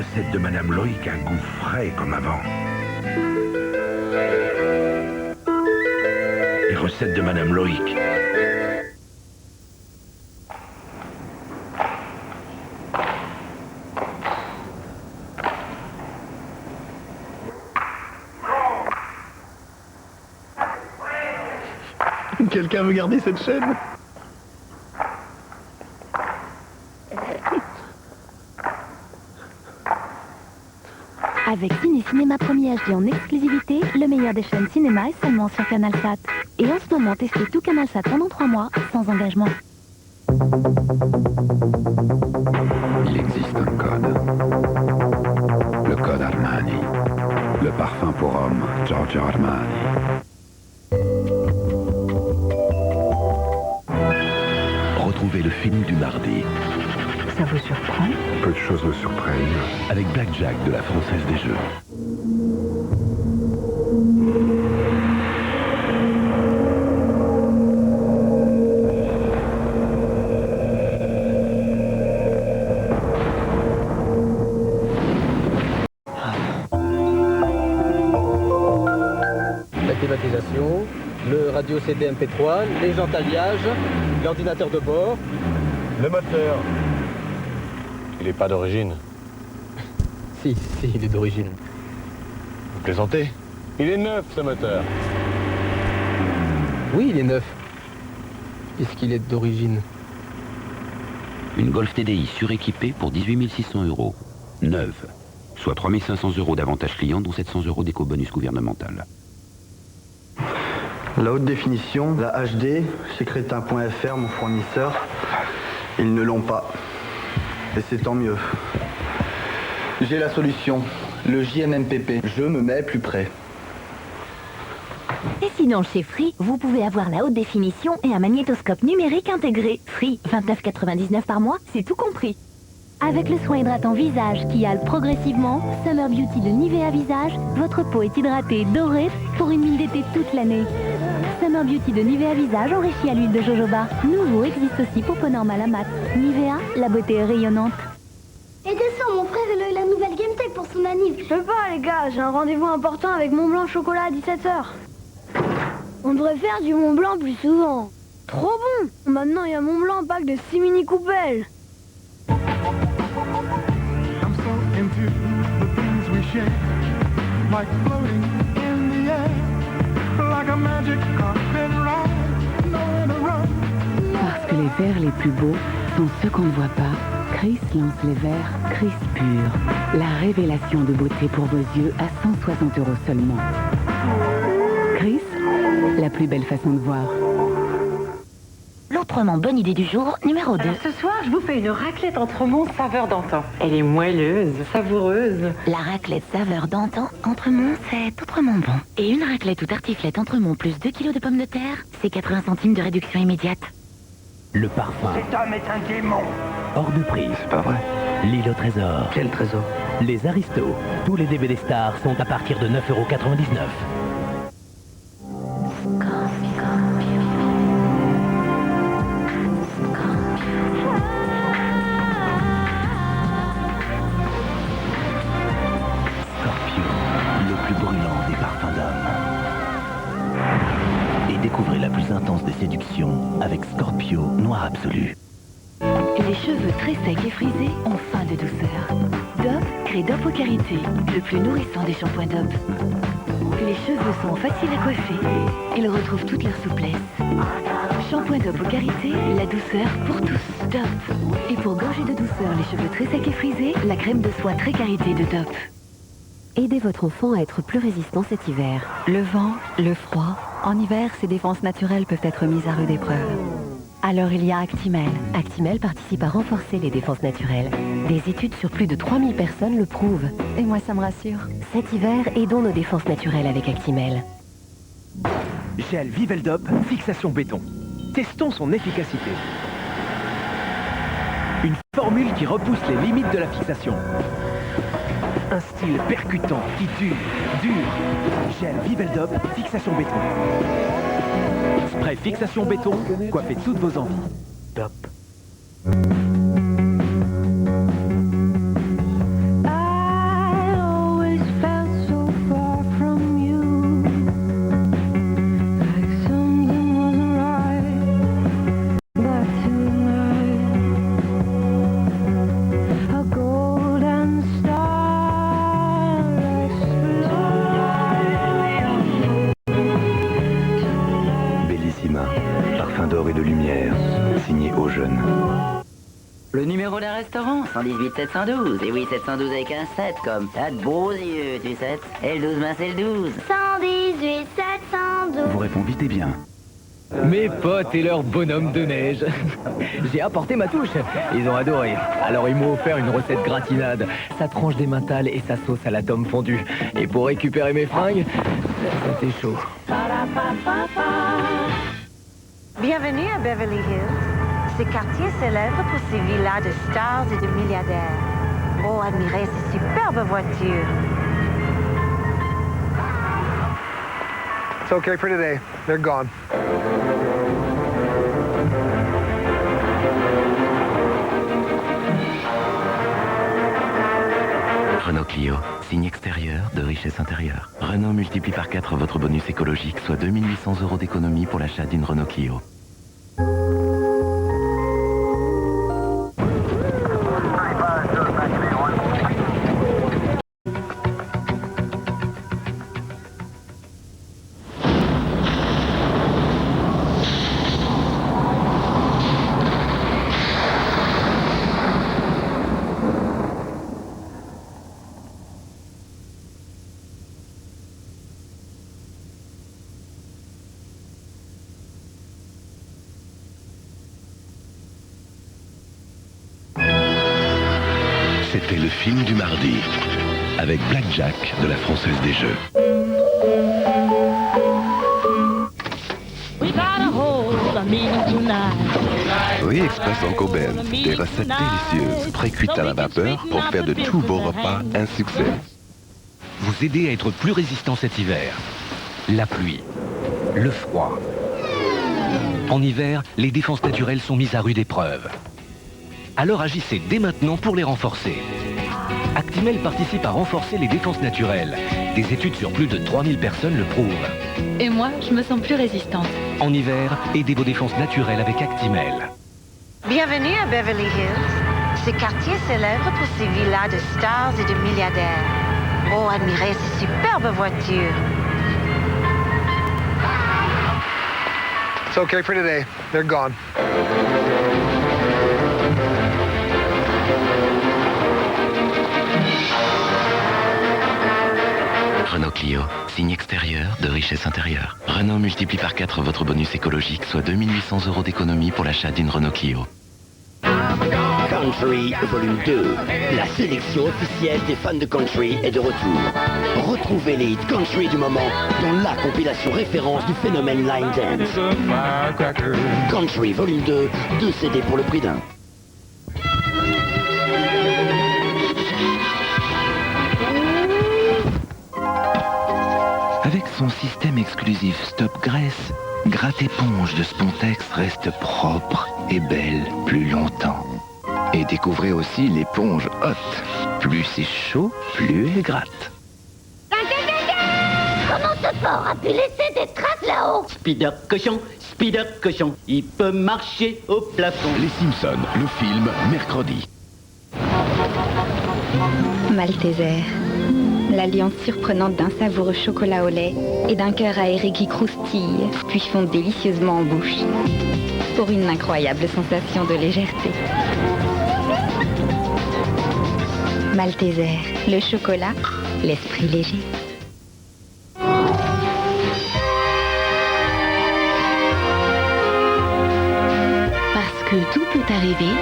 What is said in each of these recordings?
recette de Madame Loïc a un goût frais comme avant. Les recettes de Madame Loïc. Quelqu'un veut garder cette chaîne? Avec Ciné Cinéma Premier HD en exclusivité, le meilleur des chaînes cinéma est seulement sur CanalSat. Et en ce moment, testez tout CanalSat pendant 3 mois, sans engagement. Il existe un code. Le code Armani. Le parfum pour homme, Giorgio Armani. Retrouvez le film du mardi. Ça vous surprend? Peu de choses me surprennent. Avec Blackjack de la Française des Jeux. La climatisation, le radio CD MP3, les jantes alliages, l'ordinateur de bord, le moteur. Il n'est pas d'origine. Si, il est d'origine. Vous plaisantez? Il est neuf, ce moteur. Oui, il est neuf. Est-ce qu'il est d'origine? Une Golf TDI suréquipée pour 18 600 €. Neuve. Soit 3 500 € d'avantages clients, dont 700 € d'éco-bonus gouvernemental. La haute définition, la HD, chez Crétin.fr, mon fournisseur, ils ne l'ont pas. Et c'est tant mieux. J'ai la solution, le JMMPP. Je me mets plus près. Et sinon, chez Free, vous pouvez avoir la haute définition et un magnétoscope numérique intégré. Free, 29,99 par mois, c'est tout compris. Avec le soin hydratant visage qui hale progressivement, Summer Beauty de Nivea Visage, votre peau est hydratée, dorée, pour une mine d'été toute l'année. Summer Beauty de Nivea Visage enrichi à l'huile de jojoba. Nouveau existe aussi pour peau normale à mat. Nivea, la beauté est rayonnante. Et descends, mon frère, il a eu la nouvelle Game Tech pour son anniv. Je peux pas, les gars, j'ai un rendez-vous important avec Mont Blanc Chocolat à 17h. On devrait faire du Mont Blanc plus souvent. Trop bon! Maintenant, il y a Mont Blanc pack de 6 mini coupelles. I'm so into the things we share, like floating in the air, like a magic carpet ride, nowhere to run. Parce que les verres les plus beaux sont ceux qu'on ne voit pas, Chris lance les verres Chris Pur. La révélation de beauté pour vos yeux à 160 € seulement. Chris, la plus belle façon de voir. L'autrement bonne idée du jour, numéro 2. Alors ce soir, je vous fais une raclette entremont saveur d'antan. Elle est moelleuse, savoureuse. La raclette saveur d'antan, entremont, c'est autrement bon. Et une raclette ou tartiflette entremont plus 2 kg de pommes de terre, c'est 80 centimes de réduction immédiate. Le parfum. Cet homme est un démon. Hors de prix. C'est pas vrai. L'île au trésor. Quel trésor? Les Aristos. Tous les DVD stars sont à partir de 9,99 €. Découvrez la plus intense des séductions avec Scorpio Noir Absolu. Les cheveux très secs et frisés ont faim de douceur. Dove crée Dove au Karité, le plus nourrissant des shampoings Dove. Les cheveux sont faciles à coiffer. Ils retrouvent toute leur souplesse. Shampoing Dove au Karité, la douceur pour tous. Dove. Et pour gorger de douceur les cheveux très secs et frisés, la crème de soie très Karité de Dove. Aidez votre enfant à être plus résistant cet hiver. Le vent, le froid. En hiver, ses défenses naturelles peuvent être mises à rude épreuve. Alors il y a Actimel. Actimel participe à renforcer les défenses naturelles. Des études sur plus de 3000 personnes le prouvent. Et moi, ça me rassure. Cet hiver, aidons nos défenses naturelles avec Actimel. Gel Viveldop, fixation béton. Testons son efficacité. Une formule qui repousse les limites de la fixation. Un style percutant qui dure. Gel Viveldop, fixation béton. Spray fixation béton, coiffez toutes vos envies. Top. 118 712. Et oui, 712 avec un 7, comme t'as de beaux yeux, tu sais. Et le 12, ben c'est le 12. 118 712. Vous répondez bien. Mes potes et leurs bonhommes de neige. J'ai apporté ma touche. Ils ont adoré. Alors ils m'ont offert une recette gratinade. Sa tranche d'emmental et sa sauce à la tome fondue. Et pour récupérer mes fringues, c'était chaud. Bienvenue à Beverly Hills. Ce quartier célèbre pour ses villas de stars et de milliardaires. Oh, admirez ces superbes voitures. It's okay for today. They're gone. Renault Clio, signe extérieur de richesse intérieure. Renault multiplie par 4 votre bonus écologique, soit 2800 € d'économie pour l'achat d'une Renault Clio. C'était le film du mardi, avec Blackjack de la Française des Jeux. Oui, Express Uncle Ben. Des recettes délicieuses, pré-cuites à la vapeur pour faire de tous vos repas un succès. Vous aider à être plus résistant cet hiver. La pluie, le froid. En hiver, les défenses naturelles sont mises à rude épreuve. Alors agissez dès maintenant pour les renforcer. Actimel participe à renforcer les défenses naturelles. Des études sur plus de 3000 personnes le prouvent. Et moi, je me sens plus résistante. En hiver, aidez vos défenses naturelles avec Actimel. Bienvenue à Beverly Hills. Ce quartier célèbre pour ses villas de stars et de milliardaires. Oh, admirez ces superbes voitures. It's okay for today. They're gone. Renault Clio, signe extérieur de richesse intérieure. Renault multiplie par 4 votre bonus écologique, soit 2800 € d'économie pour l'achat d'une Renault Clio. Country Volume 2. La sélection officielle des fans de country est de retour. Retrouvez les hits country du moment dans la compilation référence du phénomène line dance. Country Volume 2, 2 CD pour le prix d'un. Avec son système exclusif Stop Graisse, Gratte Éponge de Spontex reste propre et belle plus longtemps. Et découvrez aussi l'éponge Hot. Plus c'est chaud, plus elle gratte. Comment ce porc a pu laisser des traces là-haut? Spider cochon, il peut marcher au plafond. Les Simpsons, le film, mercredi. Malteser. L'alliance surprenante d'un savoureux chocolat au lait et d'un cœur aéré qui croustille, puis fond délicieusement en bouche. Pour une incroyable sensation de légèreté. Malteser, le chocolat, l'esprit léger. Parce que tout peut arriver,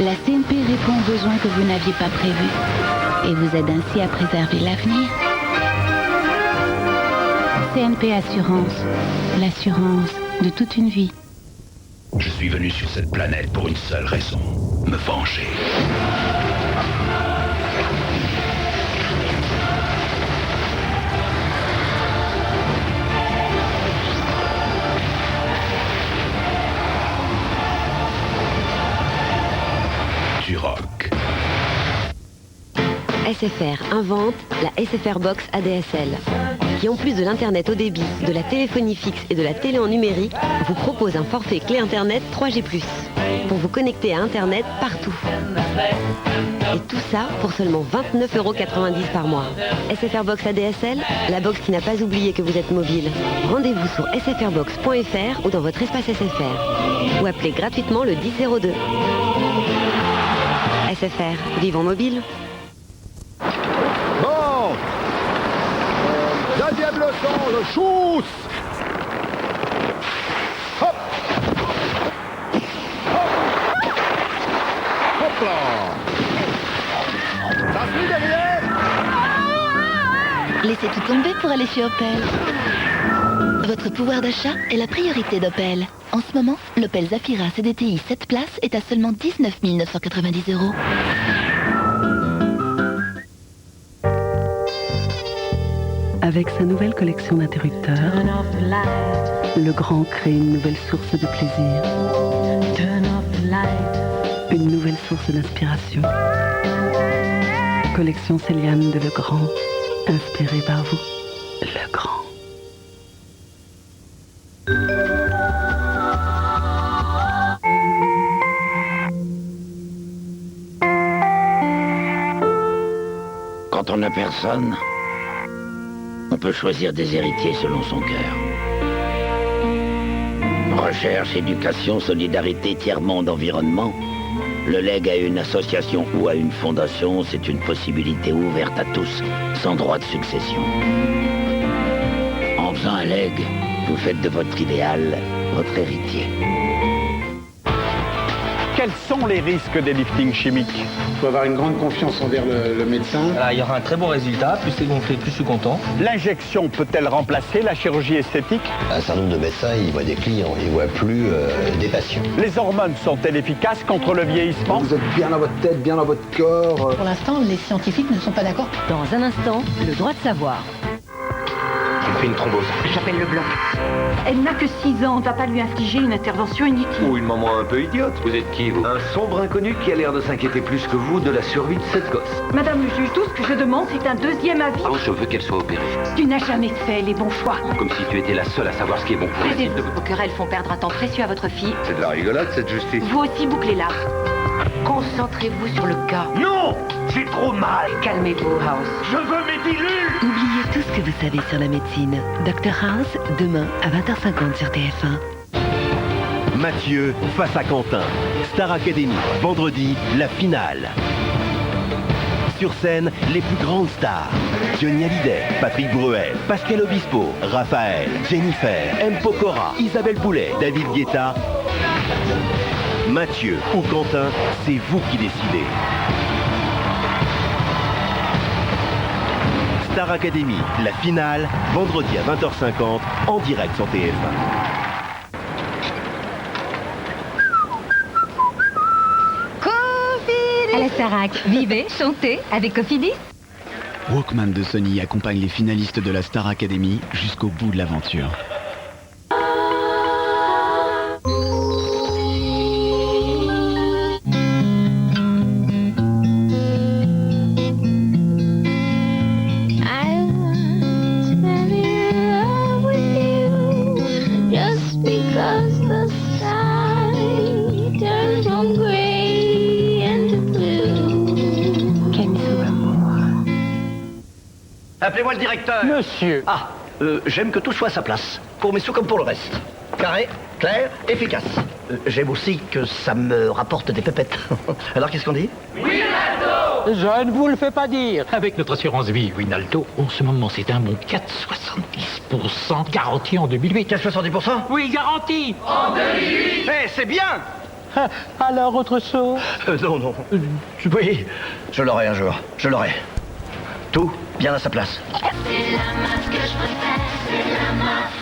la CNP répond aux besoins que vous n'aviez pas prévus et vous aide ainsi à préserver l'avenir. CNP Assurance, l'assurance de toute une vie. Je suis venu sur cette planète pour une seule raison, me venger. Du rock. SFR invente la SFR Box ADSL, qui en plus de l'internet haut débit, de la téléphonie fixe et de la télé en numérique, vous propose un forfait clé internet 3G+, pour vous connecter à internet partout. Et tout ça pour seulement 29,90 € par mois. SFR Box ADSL, la box qui n'a pas oublié que vous êtes mobile. Rendez-vous sur sfrbox.fr ou dans votre espace SFR. Ou appelez gratuitement le 1002. sait faire. Vivons mobile. Bon. Deuxième leçon, le chousse. Hop. Hop. Hop là. Ça suit derrière. Laissez tout tomber pour aller chez Opel. Votre pouvoir d'achat est la priorité d'Opel. En ce moment, l'Opel Zafira CDTI 7 places est à seulement 19 990 €. Avec sa nouvelle collection d'interrupteurs, le grand crée une nouvelle source de plaisir. Une nouvelle source d'inspiration. Collection Céliane de Legrand, inspirée par vous. Legrand. Quand on n'a personne, on peut choisir des héritiers selon son cœur. Recherche, éducation, solidarité, tiers-monde, environnement. Le legs à une association ou à une fondation, c'est une possibilité ouverte à tous, sans droit de succession. En faisant un legs, vous faites de votre idéal votre héritier. Quels sont les risques des liftings chimiques? Il faut avoir une grande confiance envers le médecin. Il y aura un très bon résultat, plus c'est gonflé, plus je suis content. L'injection peut-elle remplacer la chirurgie esthétique? Un certain nombre de médecins, ils voient des clients, ils voient plus des patients. Les hormones sont-elles efficaces contre le vieillissement? Vous êtes bien dans votre tête, bien dans votre corps. Pour l'instant, les scientifiques ne sont pas d'accord. Dans un instant, le droit de savoir. J'ai fait une thrombose. J'appelle le bloc. Elle n'a que 6 ans, on ne va pas lui infliger une intervention inutile. Ou une maman un peu idiote. Vous êtes qui, vous? Un sombre inconnu qui a l'air de s'inquiéter plus que vous de la survie de cette gosse. Madame le juge, tout ce que je demande, c'est un deuxième avis. Ah, je veux qu'elle soit opérée. Tu n'as jamais fait les bons choix. Comme si tu étais la seule à savoir ce qui est bon pour elle. Vos querelles font perdre un temps précieux à votre fille. C'est de la rigolade, cette justice. Vous aussi, bouclez-la. Concentrez-vous sur le cas. Non! J'ai trop mal! Calmez-vous, House. Je veux mes pilules! Oubliez tout ce que vous savez sur la médecine. Dr House, demain à 20h50 sur TF1. Mathieu face à Quentin. Star Academy, vendredi, la finale. Sur scène, les plus grandes stars. Johnny Hallyday, Patrick Bruel, Pascal Obispo, Raphaël, Jennifer, M. Pokora, Isabelle Boulet, David Guetta. Mathieu ou Quentin, c'est vous qui décidez. Star Academy, la finale, vendredi à 20h50, en direct sur TF1. À la Starac, vivez, chantez avec Cofidis. Walkman de Sony accompagne les finalistes de la Star Academy jusqu'au bout de l'aventure. Appelez-moi le directeur. Monsieur. Ah, j'aime que tout soit à sa place. Pour mes sous comme pour le reste. Carré, clair, efficace. J'aime aussi que ça me rapporte des pépettes. Alors qu'est-ce qu'on dit? Je ne vous le fais pas dire. Avec notre assurance vie Winalto, en ce moment c'est un bon 4,70% garanti en 2008. 4,70%? Oui, garanti. En 2008. Eh, c'est bien. Alors autre chose? Non. Oui, je l'aurai un jour. Je l'aurai. Tout bien à sa place. C'est la masse que je préfère, c'est la masse.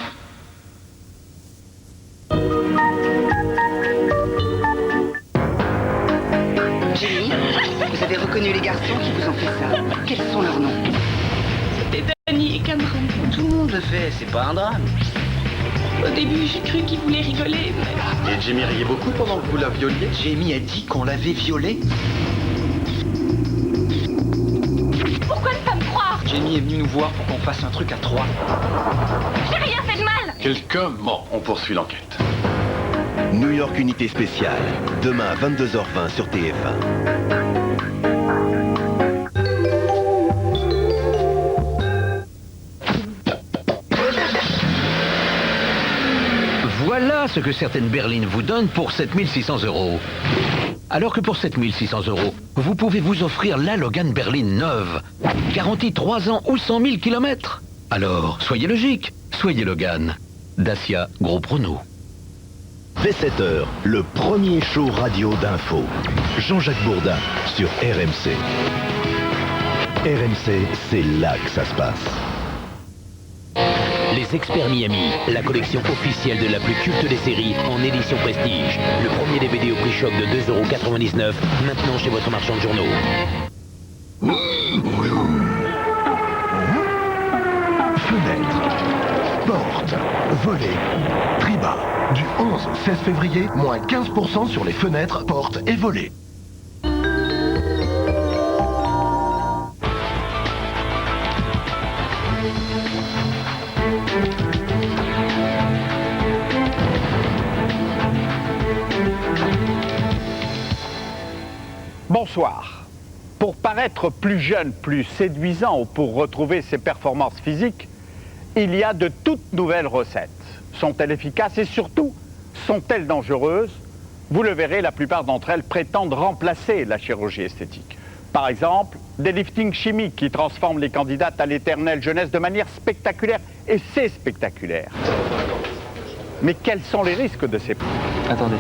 Jenny, vous avez reconnu les garçons qui vous ont fait ça. Quels sont leurs noms? C'était Danny et Cameron. Tout le monde le fait, c'est pas un drame. Au début, j'ai cru qu'ils voulaient rigoler, mais... Et Jamie riait beaucoup pendant que vous la violiez? Jamie a dit qu'on l'avait violée. Pourquoi ne pas me croire? Jamie est venu nous voir pour qu'on fasse un truc à 3. J'ai rien fait de mal. Quelqu'un? Bon, on poursuit l'enquête. New York Unité Spéciale, demain à 22h20 sur TF1. Voilà ce que certaines berlines vous donnent pour 7 600 €. Alors que pour 7600 €, vous pouvez vous offrir la Logan berline neuve. Garantie 3 ans ou 100 000 km. Alors, soyez logique, soyez Logan. Dacia Groupe Renault. Dès 7h, le premier show radio d'info. Jean-Jacques Bourdin sur RMC. RMC, c'est là que ça se passe. Les Experts Miami, la collection officielle de la plus culte des séries en édition prestige. Le premier DVD au prix choc de 2,99 €, maintenant chez votre marchand de journaux. Fenêtres, portes, volets, Triba. Du 11 au 16 février, moins 15% sur les fenêtres, portes et volets. Bonsoir. Pour paraître plus jeune, plus séduisant ou pour retrouver ses performances physiques, il y a de toutes nouvelles recettes. Sont-elles efficaces et surtout, sont-elles dangereuses? Vous le verrez, la plupart d'entre elles prétendent remplacer la chirurgie esthétique. Par exemple, des liftings chimiques qui transforment les candidates à l'éternelle jeunesse de manière spectaculaire. Et c'est spectaculaire. Mais quels sont les risques de ces produits? Attendez.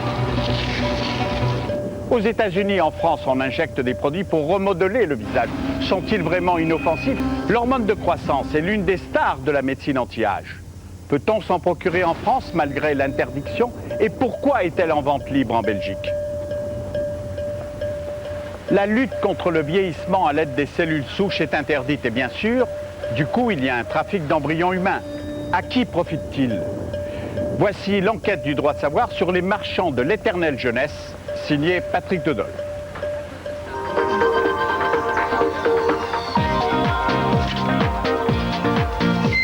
Aux États-Unis et en France, on injecte des produits pour remodeler le visage. Sont-ils vraiment inoffensifs? L'hormone de croissance est l'une des stars de la médecine anti-âge. Peut-on s'en procurer en France malgré l'interdiction? Et pourquoi est-elle en vente libre en Belgique? La lutte contre le vieillissement à l'aide des cellules souches est interdite et bien sûr, du coup, il y a un trafic d'embryons humains. À qui profite-t-il? Voici l'enquête du droit de savoir sur les marchands de l'éternelle jeunesse, signé Patrick Dedol.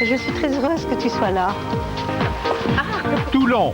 Je suis très heureuse que tu sois là. Toulon,